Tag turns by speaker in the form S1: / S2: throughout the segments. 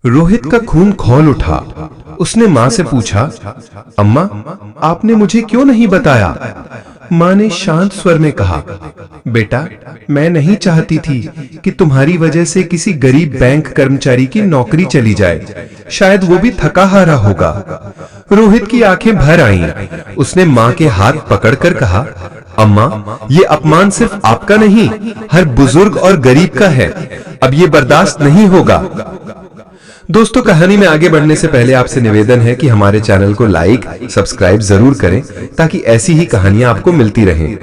S1: रोहित का खून खौल उठा। उसने माँ से पूछा, अम्मा, आपने मुझे क्यों नहीं बताया? माँ ने शांत स्वर में कहा, बेटा, मैं नहीं चाहती थी कि तुम्हारी वजह से किसी गरीब बैंक कर्मचारी की नौकरी चली जाए, शायद वो भी थका हारा होगा। रोहित की आंखें भर आईं। उसने माँ के हाथ पकड़कर कहा, अम्मा, ये अपमान सिर्फ आपका नहीं, हर बुजुर्ग और गरीब का है। अब ये बर्दाश्त नहीं होगा। दोस्तों, कहानी में आगे बढ़ने से पहले आपसे निवेदन है कि हमारे चैनल को लाइक, सब्सक्राइब जरूर करें ताकि ऐसी ही कहानियां आपको मिलती रहें।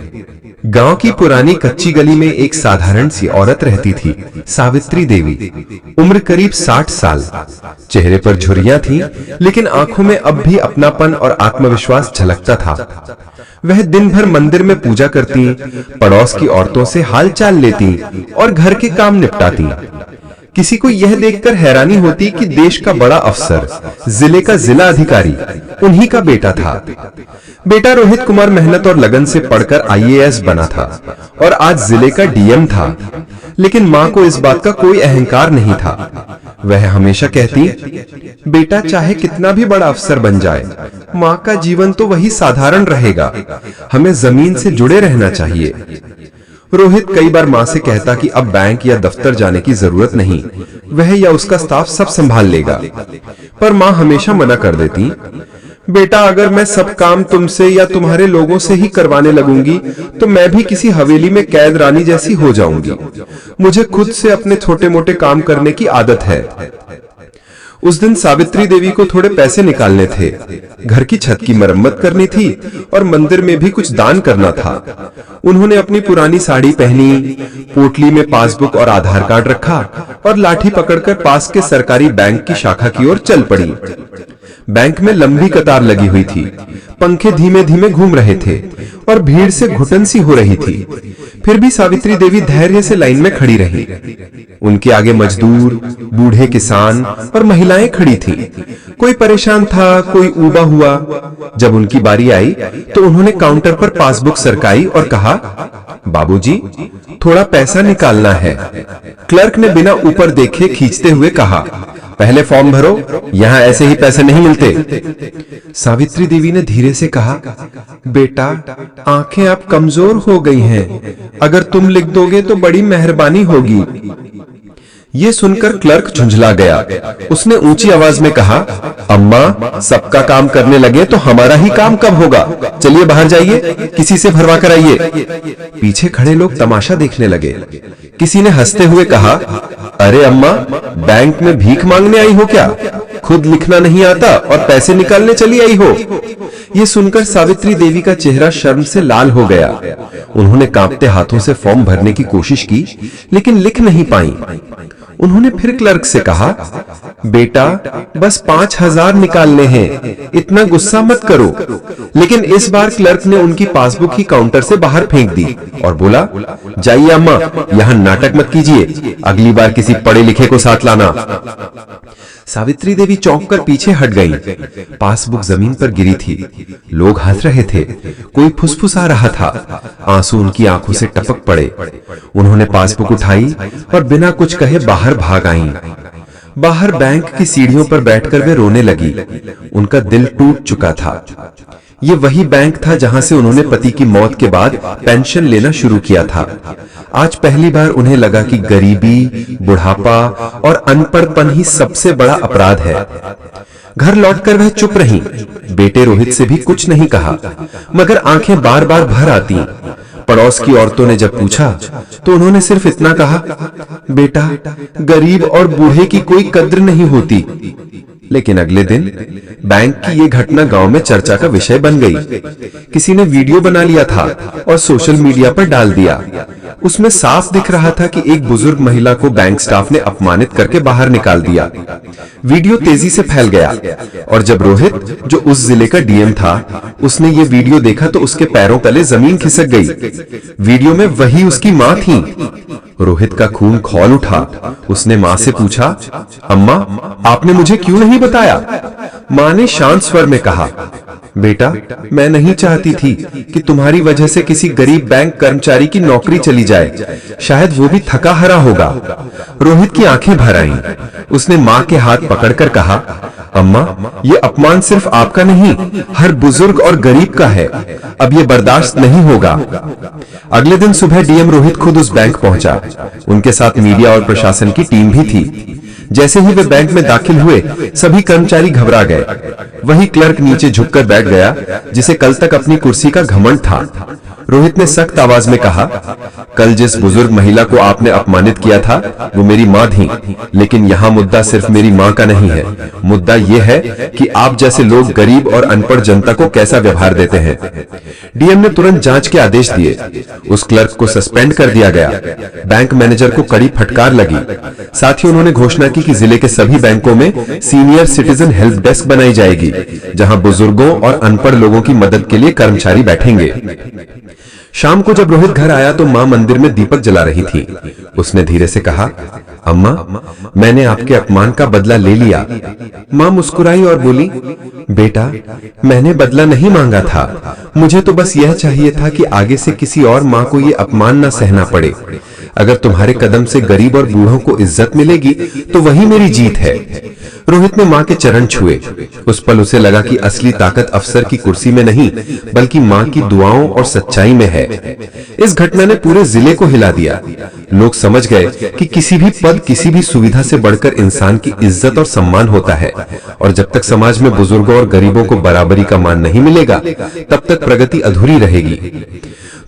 S1: गांव की पुरानी कच्ची गली में एक साधारण सी औरत रहती थी, सावित्री देवी। उम्र करीब 60 साल। चेहरे पर झुर्रियां थीं, लेकिन आंखों में अब भी अपनापन और आत्मविश्वास झलकता था। वह दिन भर मंदिर में पूजा करती, पड़ोस की औरतों से हालचाल लेती और घर के काम निपटाती। किसी को यह देखकर हैरानी होती कि देश का बड़ा अफसर, जिले का जिला अधिकारी उन्हीं का बेटा था। बेटा रोहित कुमार मेहनत और लगन से पढ़कर आईएएस बना था और आज जिले का डीएम था। लेकिन माँ को इस बात का कोई अहंकार नहीं था। वह हमेशा कहती, बेटा चाहे कितना भी बड़ा अफसर बन जाए, माँ का जीवन तो वही साधारण रहेगा। हमें जमीन से जुड़े रहना चाहिए। रोहित कई बार माँ से कहता कि अब बैंक या दफ्तर जाने की जरूरत नहीं, वह या उसका स्टाफ सब संभाल लेगा। पर माँ हमेशा मना कर देती, बेटा, अगर मैं सब काम तुमसे या तुम्हारे लोगों से ही करवाने लगूंगी तो मैं भी किसी हवेली में कैद रानी जैसी हो जाऊंगी। मुझे खुद से अपने छोटे मोटे काम करने की आदत है। उस दिन सावित्री देवी को थोड़े पैसे निकालने थे। घर की छत की मरम्मत करनी थी और मंदिर में भी कुछ दान करना था। उन्होंने अपनी पुरानी साड़ी पहनी, पोटली में पासबुक और आधार कार्ड रखा और लाठी पकड़कर पास के सरकारी बैंक की शाखा की ओर चल पड़ी। बैंक में लंबी कतार लगी हुई थी, पंखे धीमे धीमे घूम रहे थे और भीड़ से घुटन सी हो रही थी। फिर भी सावित्री देवी धैर्य से लाइन में खड़ी रही। उनके आगे मजदूर, बूढ़े किसान और महिलाएं खड़ी थीं। कोई परेशान था, कोई ऊबा हुआ। जब उनकी बारी आई तो उन्होंने काउंटर पर पासबुक सरकाई और कहा, बाबूजी, थोड़ा पैसा निकालना है। क्लर्क ने बिना ऊपर देखे खींचते हुए कहा, पहले फॉर्म भरो, यहाँ ऐसे ही पैसे नहीं मिलते। सावित्री देवी ने धीरे से कहा, बेटा, आंखें अब कमजोर हो गई हैं, अगर तुम लिख दोगे तो बड़ी मेहरबानी होगी। ये सुनकर क्लर्क झुंझला गया। उसने ऊंची आवाज में कहा, अम्मा, सबका काम करने लगे तो हमारा ही काम कब होगा? चलिए बाहर जाइए, किसी से भरवा कर आइए। पीछे खड़े लोग तमाशा देखने लगे। किसी ने हंसते हुए कहा, अरे अम्मा, बैंक में भीख मांगने आई हो क्या? खुद लिखना नहीं आता और पैसे निकालने चली आई हो? ये सुनकर सावित्री देवी का चेहरा शर्म से लाल हो गया। उन्होंने कांपते हाथों से फॉर्म भरने की कोशिश की, लेकिन लिख नहीं पाई। उन्होंने फिर क्लर्क से कहा, बेटा, बस 5000 निकालने हैं, इतना गुस्सा मत करो। लेकिन इस बार क्लर्क ने उनकी पासबुक ही काउंटर से बाहर फेंक दी और बोला, जाइए अम्मा, यहाँ नाटक मत कीजिए, अगली बार किसी पढ़े लिखे को साथ लाना। सावित्री देवी चौंक कर पीछे हट गई। पासबुक जमीन पर गिरी थी। लोग हंस रहे थे, कोई फुसफुसा रहा था। आंसू उनकी आंखों से टपक पड़े। उन्होंने पासबुक उठाई और बिना कुछ कहे बाहर भाग आईं। बाहर बैंक की सीढ़ियों पर बैठकर वे रोने लगी। उनका दिल टूट चुका था। ये वही बैंक था जहां से उन्होंने पति की मौत के बाद पेंशन लेना शुरू किया था। आज पहली बार उन्हें लगा कि गरीबी, बुढ़ापा और अनपढ़पन ही सबसे बड़ा अपराध है। घर लौटकर वह चुप रही। बेटे रोहित से भी कुछ नहीं कहा, मगर आंखें बार बार भर आती। पड़ोस की औरतों ने जब पूछा तो उन्होंने सिर्फ इतना कहा, बेटा, गरीब और बूढ़े की कोई कद्र नहीं होती। लेकिन अगले दिन बैंक की ये घटना गांव में चर्चा का विषय बन गई। किसी ने वीडियो बना लिया था और सोशल मीडिया पर डाल दिया। उसमें साफ दिख रहा था कि एक बुजुर्ग महिला को बैंक स्टाफ ने अपमानित करके बाहर निकाल दिया। वीडियो तेजी से फैल गया और जब रोहित, जो उस जिले का डीएम था, उसने ये वीडियो देखा तो उसके पैरों तले जमीन खिसक गई। वीडियो में वही उसकी माँ थी। रोहित का खून खौल उठा। उसने माँ से पूछा, अम्मा, आपने मुझे क्यों नहीं बताया? माँ ने शांत स्वर में कहा, बेटा, मैं नहीं चाहती थी कि तुम्हारी वजह से किसी गरीब बैंक कर्मचारी की नौकरी चली जाए, शायद वो भी थका हारा होगा। रोहित की आंखें भर आईं। उसने मां के हाथ पकड़कर कहा, अम्मा, ये अपमान सिर्फ आपका नहीं, हर बुजुर्ग और गरीब का है। अब ये बर्दाश्त नहीं होगा। अगले दिन सुबह डीएम रोहित खुद उस बैंक पहुंचा। उनके साथ मीडिया और प्रशासन की टीम भी थी। जैसे ही वे बैंक में दाखिल हुए, सभी कर्मचारी घबरा गए। वही क्लर्क नीचे झुककर बैठ गया, जिसे कल तक अपनी कुर्सी का घमंड था। रोहित ने सख्त आवाज में कहा, कल जिस बुजुर्ग महिला को आपने अपमानित किया था, वो मेरी मां थी। लेकिन यहाँ मुद्दा सिर्फ मेरी मां का नहीं है। मुद्दा ये है कि आप जैसे लोग गरीब और अनपढ़ जनता को कैसा व्यवहार देते हैं। डीएम ने तुरंत जांच के आदेश दिए। उस क्लर्क को सस्पेंड कर दिया गया। बैंक मैनेजर को कड़ी फटकार लगी। साथ ही उन्होंने घोषणा की कि जिले के सभी बैंकों में सीनियर सिटीजन हेल्प डेस्क बनाई जाएगी, जहां बुजुर्गों और अनपढ़ लोगों की मदद के लिए कर्मचारी बैठेंगे। शाम को जब रोहित घर आया तो मां मंदिर में दीपक जला रही थी। उसने धीरे से कहा, अम्मा, मैंने आपके अपमान का बदला ले लिया। मां मुस्कुराई और बोली, बेटा, मैंने बदला नहीं मांगा था। मुझे तो बस यह चाहिए था कि आगे से किसी और मां को यह अपमान न सहना पड़े। अगर तुम्हारे कदम से गरीब और बूढ़ों को इज्जत मिलेगी तो वही मेरी जीत है। रोहित ने मां के चरण छुए। उस पल उसे लगा कि असली ताकत अफसर की कुर्सी में नहीं, बल्कि मां की दुआओं और सच्चाई में है। इस घटना ने पूरे जिले को हिला दिया। लोग समझ गए कि किसी भी पद, किसी भी सुविधा से बढ़कर इंसान की इज्जत और सम्मान होता है। और जब तक समाज में बुजुर्गों और गरीबों को बराबरी का मान नहीं मिलेगा, तब तक प्रगति अधूरी रहेगी।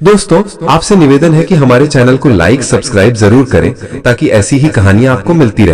S1: दोस्तों, आपसे निवेदन है कि हमारे चैनल को लाइक, सब्सक्राइब जरूर करें, ताकि ऐसी ही कहानियां आपको मिलती रहे।